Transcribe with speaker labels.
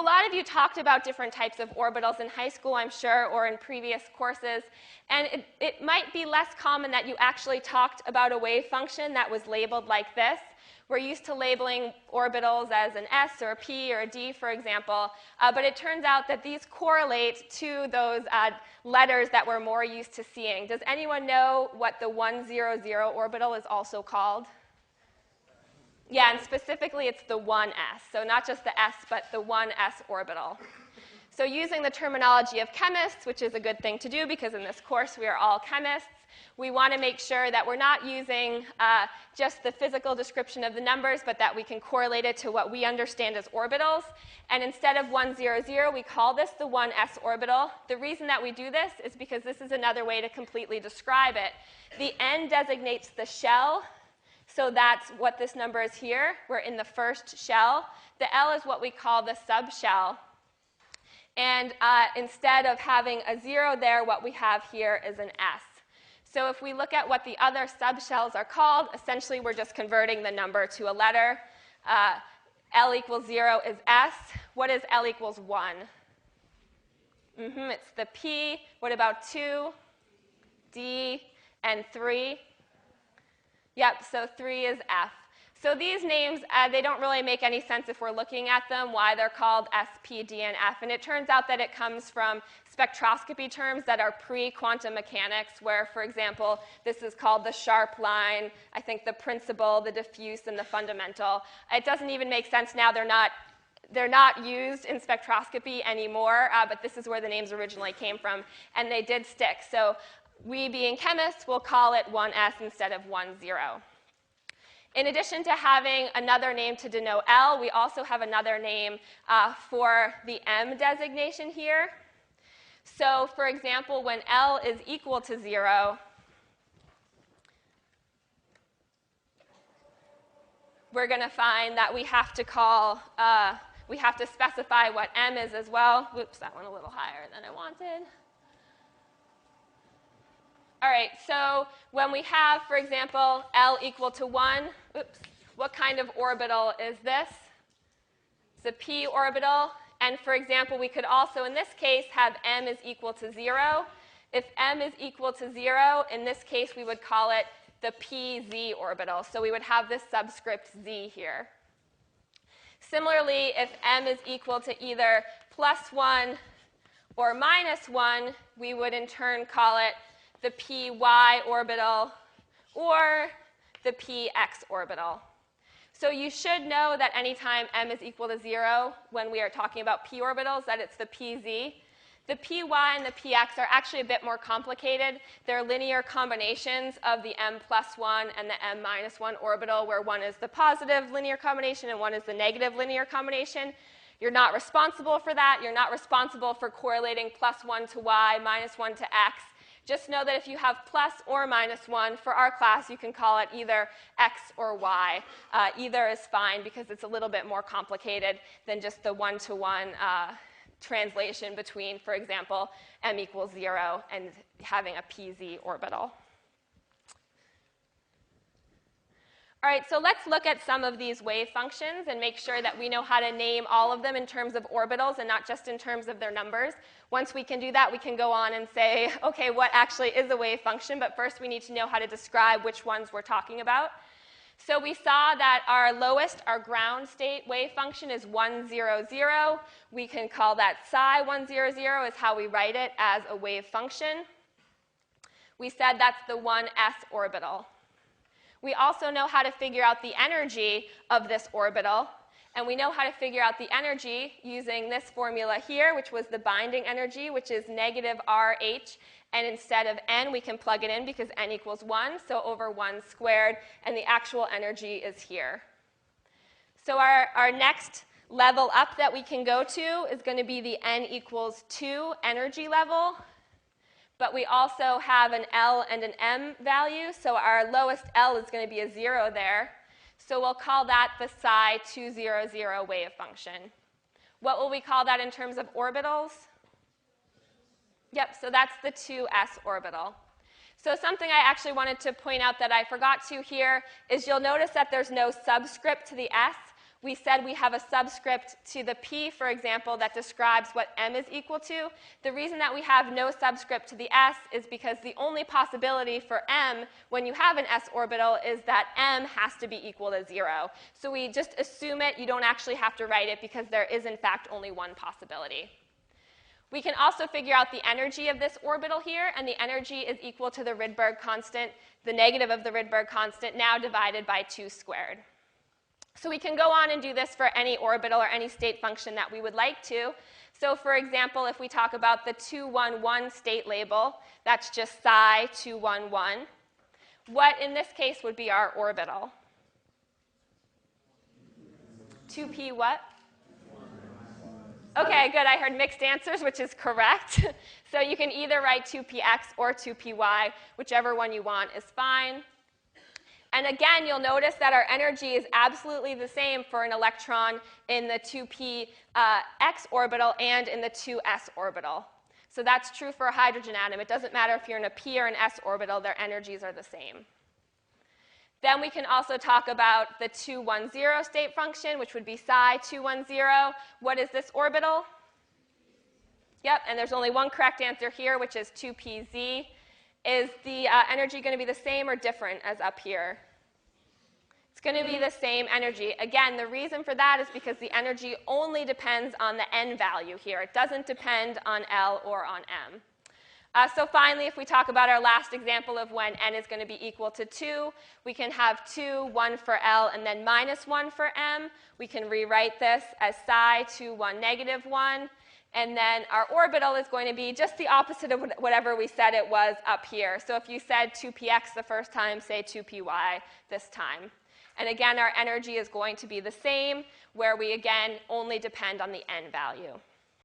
Speaker 1: a lot of you talked about different types of orbitals in high school, I'm sure, or in previous courses. And it might be less common that you actually talked about a wave function that was labeled like this. We're used to labeling orbitals as an S or a P or a D, for example. But it turns out that these correlate to those letters that we're more used to seeing. Does anyone know what the 100 orbital is also called? Yeah, and specifically it's the 1s. So not just the S, but the 1s orbital. So using the terminology of chemists, which is a good thing to do because in this course we are all chemists, we want to make sure that we're not using just the physical description of the numbers, but that we can correlate it to what we understand as orbitals. And instead of 100, we call this the 1s orbital. The reason that we do this is because this is another way to completely describe it. The N designates the shell. So that's what this number is here. We're in the first shell. The L is what we call the subshell. And instead of having a 0 there, what we have here is an S. So if we look at what the other subshells are called, essentially we're just converting the number to a letter. L equals 0 is S. What is L equals 1? It's the P. What about 2, D, and 3? Yep, so 3 is F. So these names, they don't really make any sense if we're looking at them, why they're called S, P, D, and F. And it turns out that it comes from spectroscopy terms that are pre-quantum mechanics, where, for example, this is called the sharp line, I think the principal, the diffuse, and the fundamental. It doesn't even make sense now. They're not used in spectroscopy anymore, but this is where the names originally came from, and they did stick. So we, being chemists, will call it 1s instead of 10. In addition to having another name to denote L, we also have another name for the M designation here. So, for example, when L is equal to 0, we're going to find that we have to specify what M is as well. Whoops, that went a little higher than I wanted. All right, so when we have, for example, L equal to 1, what kind of orbital is this? It's a p orbital. And for example, we could also, in this case, have m is equal to 0. If m is equal to 0, in this case, we would call it the pz orbital. So we would have this subscript z here. Similarly, if m is equal to either +1 or -1, we would in turn call it the py orbital or the px orbital. So you should know that anytime m is equal to 0, when we are talking about p orbitals, that it's the pz. The py and the px are actually a bit more complicated. They're linear combinations of the m+1 and the m-1 orbital, where one is the positive linear combination and one is the negative linear combination. You're not responsible for that. You're not responsible for correlating +1 to y, -1 to x. Just know that if you have plus or -1, for our class, you can call it either x or y. Either is fine because it's a little bit more complicated than just the one-to-one translation between, for example, m equals 0 and having a pz orbital. All right, so let's look at some of these wave functions and make sure that we know how to name all of them in terms of orbitals and not just in terms of their numbers. Once we can do that, we can go on and say, okay, what actually is a wave function? But first, we need to know how to describe which ones we're talking about. So we saw that our lowest, our ground state wave function is 100. We can call that psi 100 is how we write it as a wave function. We said that's the 1s orbital. We also know how to figure out the energy of this orbital. And we know how to figure out the energy using this formula here, which was the binding energy, which is -RH. And instead of n, we can plug it in because n equals 1, so over 1 squared. And the actual energy is here. So our next level up that we can go to is going to be the n equals 2 energy level. But we also have an L and an M value, so our lowest L is going to be a 0 there. So we'll call that the psi 200 wave function. What will we call that in terms of orbitals? Yep, so that's the 2s orbital. So something I actually wanted to point out that I forgot to here is you'll notice that there's no subscript to the s. we said we have a subscript to the p, for example, that describes what m is equal to. The reason that we have no subscript to the s is because the only possibility for m when you have an s orbital is that m has to be equal to 0. So we just assume it. You don't actually have to write it because there is, in fact, only one possibility. We can also figure out the energy of this orbital here, and the energy is equal to the Rydberg constant, the negative of the Rydberg constant, now divided by 2 squared. So we can go on and do this for any orbital or any state function that we would like to. So for example, if we talk about the 211 state label, that's just psi 211. What in this case would be our orbital? 2p what? Okay, good. I heard mixed answers, which is correct. So you can either write 2px or 2py. Whichever one you want is fine. And again, you'll notice that our energy is absolutely the same for an electron in the 2px orbital and in the 2s orbital. So that's true for a hydrogen atom. It doesn't matter if you're in a p or an s orbital, their energies are the same. Then we can also talk about the 210 state function, which would be psi 210. What is this orbital? Yep, and there's only one correct answer here, which is 2pz. Is the energy going to be the same or different as up here? It's going to be the same energy. Again, the reason for that is because the energy only depends on the n value here. It doesn't depend on L or on M. So finally, if we talk about our last example of when n is going to be equal to 2, we can have 2, 1 for L, and then minus 1 for M. We can rewrite this as psi 2, 1, negative 1. And then our orbital is going to be just the opposite of whatever we said it was up here. So if you said 2px the first time, say 2py this time. And again, our energy is going to be the same, where we, again, only depend on the n value.